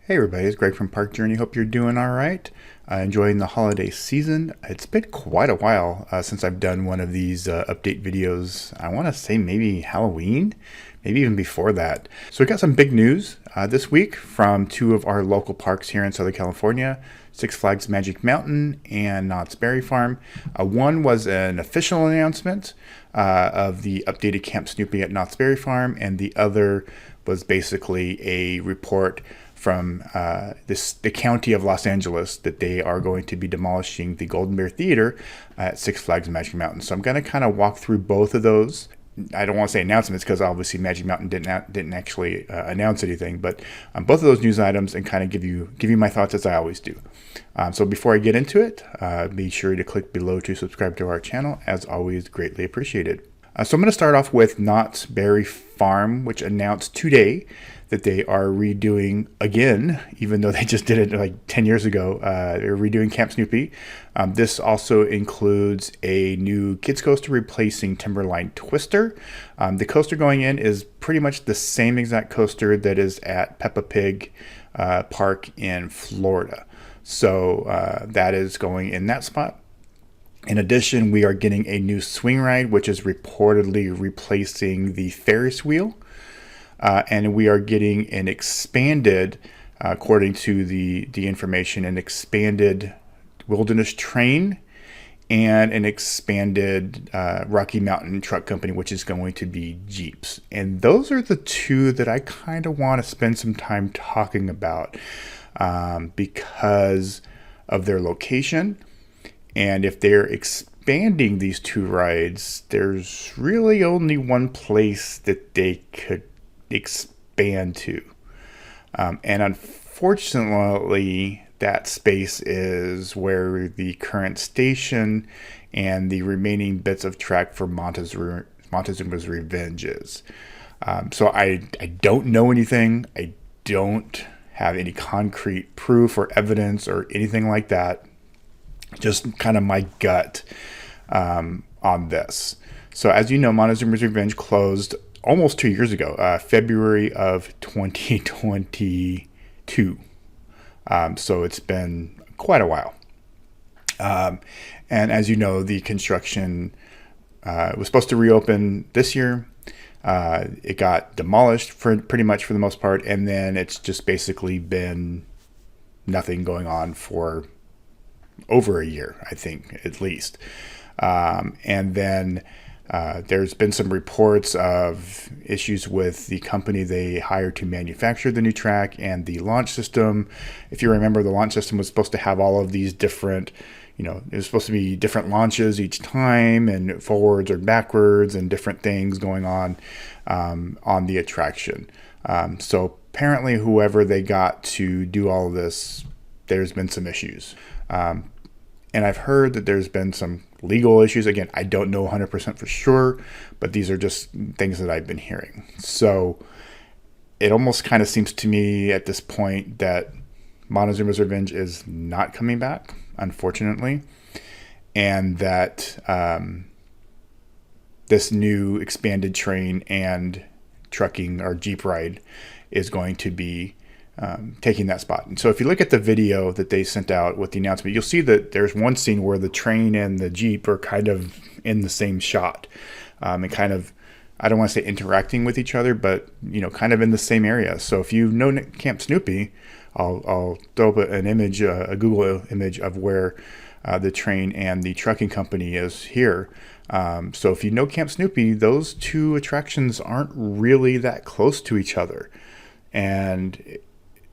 Hey everybody, it's Greg from Park Journey. Hope you're doing all right. Enjoying the holiday season. It's been quite a while since I've done one of these update videos. I want to say maybe Halloween, maybe even before that. So we got some big news this week from two of our local parks here in Southern California, Six Flags Magic Mountain and Knott's Berry Farm. One was an official announcement of the updated Camp Snoopy at Knott's Berry Farm, and the other was basically a report from the county of Los Angeles that they are going to be demolishing the Golden Bear Theater at Six Flags Magic Mountain. So I'm going to kind of walk through both of those. I don't want to say announcements because obviously Magic Mountain didn't actually announce anything, but both of those news items, and kind of give you my thoughts as I always do. So before I get into it, be sure to click below to subscribe to our channel. As always, greatly appreciated. So I'm going to start off with Knott's Berry Farm, which announced today that they are redoing again, even though they just did it like 10 years ago. They're redoing Camp Snoopy. This also includes a new kids coaster replacing Timberline Twister. The coaster going in is pretty much the same exact coaster that is at Peppa Pig Park in Florida. So that is going in that spot. In addition, we are getting a new swing ride, which is reportedly replacing the Ferris wheel. And we are getting an expanded, according to the information, an expanded Wilderness Train and an expanded Rocky Mountain Truck Company, which is going to be Jeeps. And those are the two that I kind of want to spend some time talking about because of their location. And if they're expanding these two rides, there's really only one place that they could expand to. And unfortunately, that space is where the current station and the remaining bits of track for Montezuma's Revenge is. So I don't know anything. I don't have any concrete proof or evidence or anything like that. Just kind of my gut on this. So as you know, Montezuma's Revenge closed almost 2 years ago, February of 2022. So it's been quite a while. And as you know, the construction was supposed to reopen this year. It got demolished for pretty much for the most part, and then it's just basically been nothing going on for over a year, I think, at least. And then there's been some reports of issues with the company they hired to manufacture the new track and the launch system. If you remember, the launch system was supposed to have all of these different, it was supposed to be different launches each time, and forwards or backwards, and different things going on the attraction. So apparently whoever they got to do all of this, there's been some issues. And I've heard that there's been some legal issues. Again, I don't know 100% for sure, but these are just things that I've been hearing. So it almost kind of seems to me at this point that Montezuma's Revenge is not coming back, unfortunately, and that this new expanded train and trucking or Jeep ride is going to be taking that spot. And so if you look at the video that they sent out with the announcement, you'll see that there's one scene where the train and the Jeep are kind of in the same shot, and kind of, I don't want to say interacting with each other, but kind of in the same area. So if you know Camp Snoopy, I'll throw up an image, a Google image of where the train and the trucking company is here. So if you know Camp Snoopy, those two attractions aren't really that close to each other. And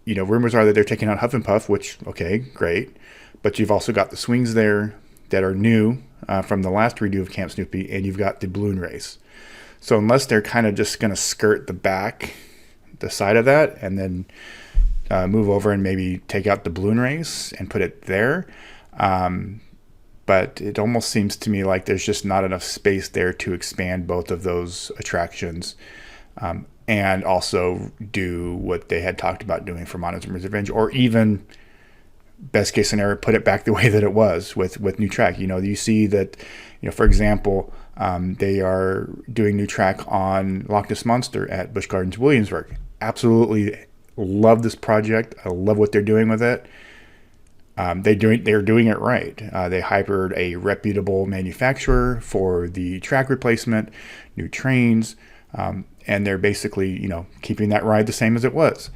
rumors are that they're taking out Huff and Puff, which, okay, great. But you've also got the swings there that are new from the last redo of Camp Snoopy, and you've got the balloon race. So unless they're kind of just going to skirt the side of that, and then move over and maybe take out the balloon race and put it there. But it almost seems to me like there's just not enough space there to expand both of those attractions. And also do what they had talked about doing for Montezuma's Revenge, or even best case scenario, put it back the way that it was with new track. You see that, for example, they are doing new track on Loch Ness Monster at Busch Gardens Williamsburg. Absolutely love this project. I love what they're doing with it. They're doing it right. They hired a reputable manufacturer for the track replacement, new trains, and they're basically, keeping that ride the same as it was.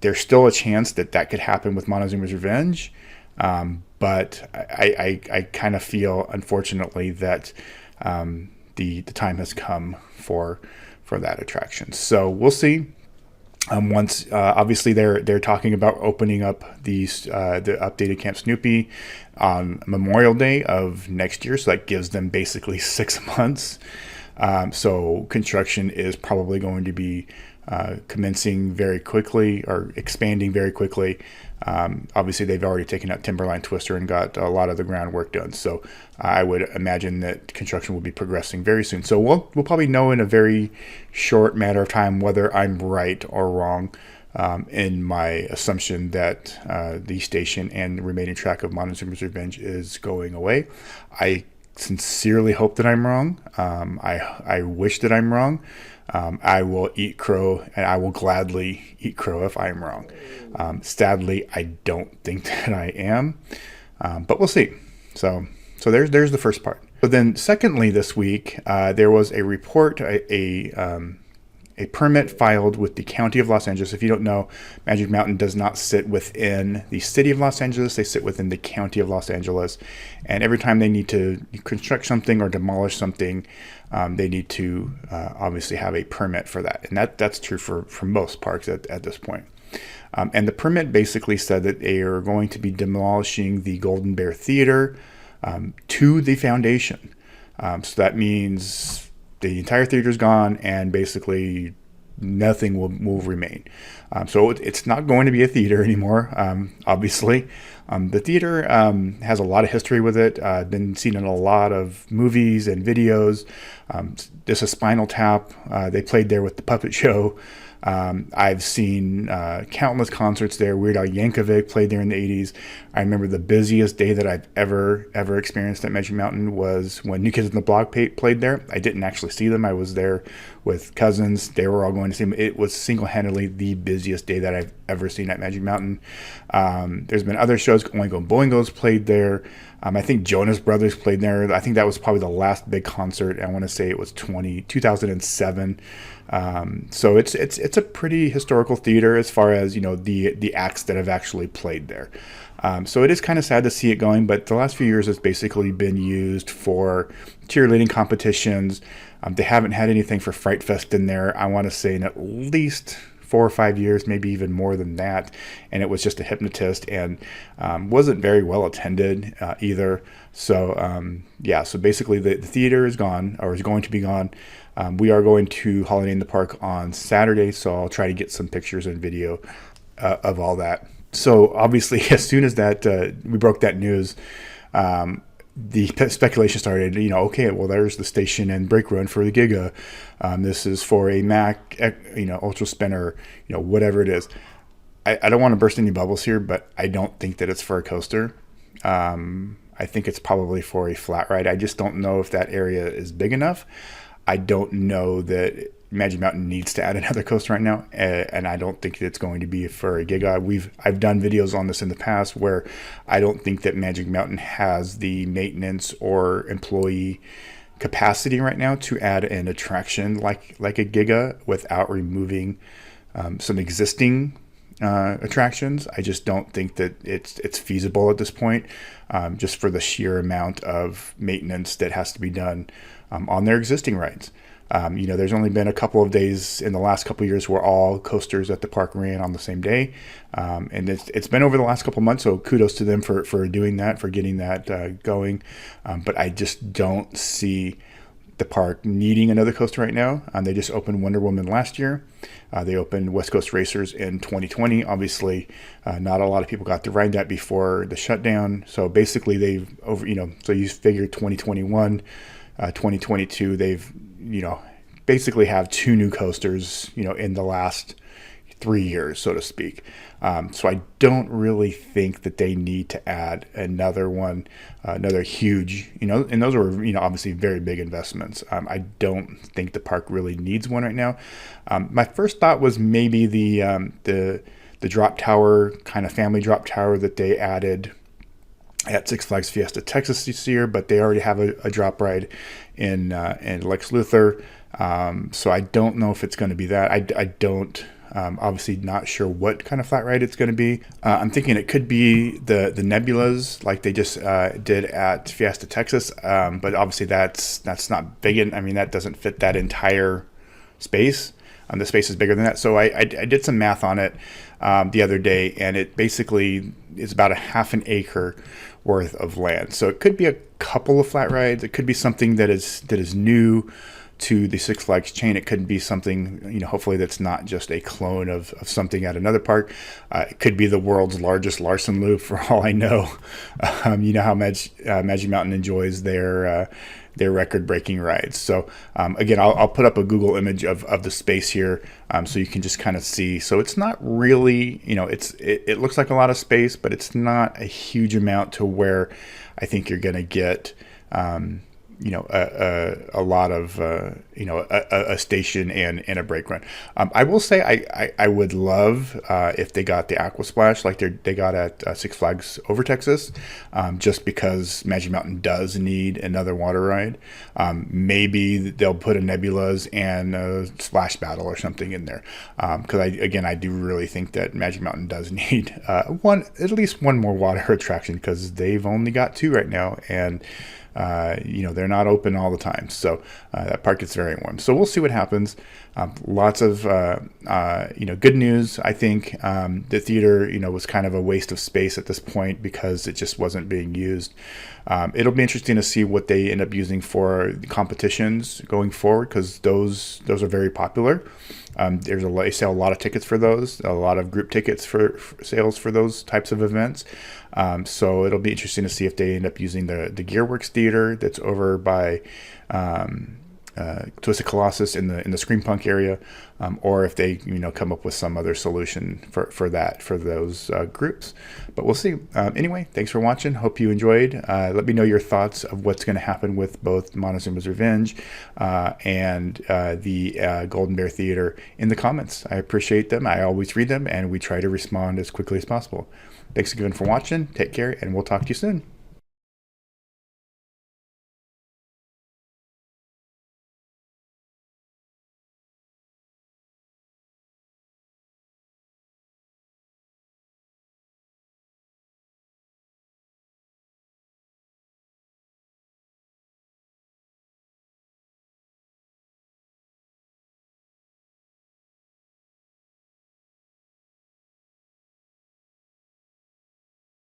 There's still a chance that that could happen with Montezuma's Revenge, but I kind of feel, unfortunately, that the time has come for that attraction. So we'll see. Once obviously they're talking about opening up the updated Camp Snoopy on Memorial Day of next year, so that gives them basically 6 months. So construction is probably going to be commencing very quickly or expanding very quickly. Obviously, they've already taken out Timberline Twister and got a lot of the groundwork done. So I would imagine that construction will be progressing very soon. So we'll probably know in a very short matter of time whether I'm right or wrong in my assumption that the station and the remaining track of Montezuma's Revenge is going away. I sincerely hope that I'm wrong. I wish that I'm wrong. I will eat crow, and I will gladly eat crow if I'm wrong. Sadly, I don't think that I am, but we'll see. So there's the first part. So then, secondly, this week there was a report, a permit filed with the County of Los Angeles. If you don't know, Magic Mountain does not sit within the City of Los Angeles. They sit within the County of Los Angeles. And every time they need to construct something or demolish something, they need to obviously have a permit for that. And that's true for most parks at this point. And the permit basically said that they are going to be demolishing the Golden Bear Theater to the foundation. So that means the entire theater is gone, and basically nothing will remain. So it's not going to be a theater anymore, obviously. The theater has a lot of history with it. Been seen in a lot of movies and videos. This is Spinal Tap. They played there with the puppet show. I've seen countless concerts there. Weird Al Yankovic played there in the 80s. I remember the busiest day that I've ever experienced at Magic Mountain was when New Kids on the Block played there. I didn't actually see them. I was there with cousins. They were all going to see them. It was single-handedly the busiest day that I've ever seen at Magic Mountain. There's been other shows. Oingo Boingo's played there. I think Jonas Brothers played there. I think that was probably the last big concert. I want to say it was 2007. So it's a pretty historical theater as far as, the acts that have actually played there. So it is kind of sad to see it going, but the last few years it's basically been used for cheerleading competitions. They haven't had anything for Fright Fest in there, I want to say, in at least 4 or 5 years, maybe even more than that. And it was just a hypnotist and wasn't very well attended either. So so basically the theater is gone, or is going to be gone. We are going to Holiday in the Park on Saturday, so I'll try to get some pictures and video of all that. So obviously, as soon as that we broke that news, the speculation started. Okay, well, there's the station and brake run for the Giga. This is for a Mac, Ultra Spinner, whatever it is. I don't want to burst any bubbles here, but I don't think that it's for a coaster. I think it's probably for a flat ride. I just don't know if that area is big enough. I don't know that Magic Mountain needs to add another coaster right now, and I don't think it's going to be for a Giga. I've done videos on this in the past where I don't think that Magic Mountain has the maintenance or employee capacity right now to add an attraction like a Giga without removing some existing attractions. I just don't think that it's feasible at this point, just for the sheer amount of maintenance that has to be done on their existing rides. There's only been a couple of days in the last couple of years where all coasters at the park ran on the same day. And it's been over the last couple of months, so kudos to them for doing that, for getting that going. But I just don't see the park needing another coaster right now. They just opened Wonder Woman last year. They opened West Coast Racers in 2020. Obviously, not a lot of people got to ride that before the shutdown. So basically they've so you figure 2021, 2022, they've, basically have 2 new coasters, in the last 3 years, so to speak. So I don't really think that they need to add another one, another huge, and those were, obviously very big investments. I don't think the park really needs one right now. My first thought was maybe the drop tower, kind of family drop tower that they added at Six Flags Fiesta Texas this year, but they already have a drop ride in Lex Luthor. So I don't know if it's going to be that. I don't. Obviously not sure what kind of flat ride it's going to be. I'm thinking it could be the Nebulas like they just did at Fiesta Texas, but obviously that's not big. I mean, that doesn't fit that entire space. The space is bigger than that. So I did some math on it the other day, and it basically is about a half an acre worth of land. So it could be a couple of flat rides. It could be something that is new to the Six Flags chain. It could be something, hopefully that's not just a clone of something at another park. It could be the world's largest Larson Loop, for all I know. You know how Magic Mountain enjoys their record-breaking rides. So again, I'll put up a Google image of the space here, so you can just kind of see. So it's not really, it looks like a lot of space, but it's not a huge amount to where I think you're going to get a lot of a station and a brake run. I will say I would love if they got the Aqua Splash like they got at Six Flags over Texas, just because Magic Mountain does need another water ride. Maybe they'll put a Nebulas and a Splash Battle or something in there, because I do really think that Magic Mountain does need at least one more water attraction, because they've only got 2 right now, and they're not open all the time. So that park gets very warm. So we'll see what happens. Lots of, good news. I think the theater, was kind of a waste of space at this point because it just wasn't being used. It'll be interesting to see what they end up using for the competitions going forward, because those are very popular. They sell a lot of tickets for those, a lot of group tickets for sales for those types of events. So it'll be interesting to see if they end up using the Gearworks Theater that's over by Twisted Colossus in the Scream Punk area, or if they come up with some other solution for those groups. But we'll see. Anyway, thanks for watching. Hope you enjoyed. Let me know your thoughts of what's going to happen with both Montezuma's Revenge and the Golden Bear Theater in the comments. I appreciate them. I always read them, and we try to respond as quickly as possible. Thanks again for watching. Take care, and we'll talk to you soon.